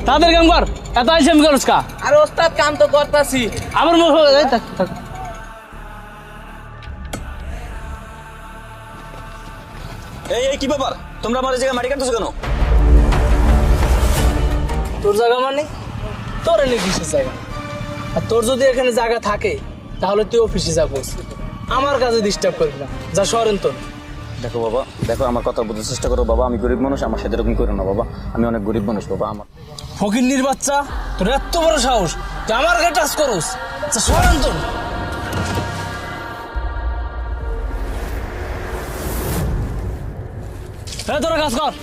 তাদের কাম কর, এত আইসি আমি করস কা? আরে ওস্তাদ কাম তো করতাছি। আমার মুখ এই থাক থাক। এই এই কি ব্যাপার, তোমরা আমার এই জায়গায় মাটি কাটতেছো কেন? তোর জায়গা মানে তোর এনে কিসের জায়গা? আর তোর যদি এখানে জায়গা থাকে তাহলে তুই অফিসে যা বস, আমার কাজে ডিস্টার্ব করবি না, যা সরেন তোর। দেখো বাবা, দেখো আমার কথা বোঝার চেষ্টা করো বাবা, আমি গরিব মানুষ, আমার সাথে এরকম করো না বাবা, আমি অনেক গরিব মানুষ বাবা। আমার ফকিন্নির বাচ্চা, তোর এত বড় সাহস তুই আমার গায়ে টাচ করস, যা সরেন তোর। হ্যাঁ তোরা কাজ কর।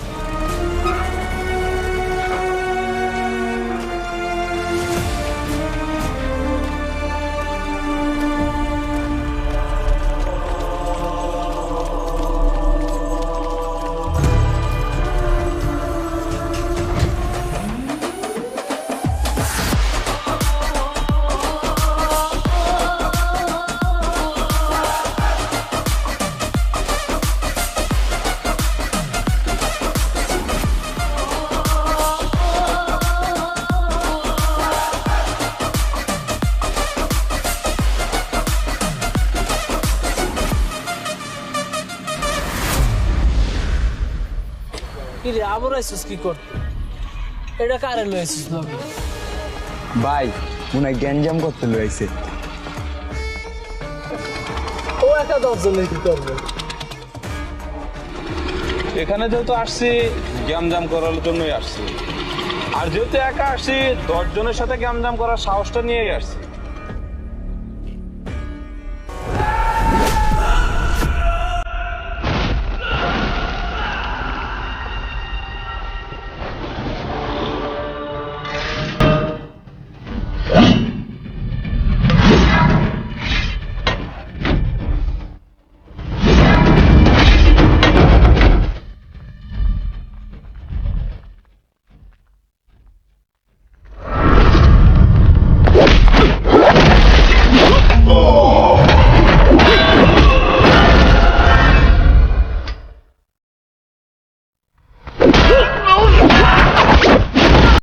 কি রে আবার আইসিস কি করতে? এটা কারে লইছিস লগে? ভাই মনে হয় গ্যাঞ্জাম করতে লইছে। ও একা 10 জন কি করবে? এখানে যেহেতু আসছি গ্যামজাম করার জন্যই আসছি, আর যেহেতু একা আসছি 10 জনের সাথে গ্যামজাম করার সাহসটা নিয়েই আসছি।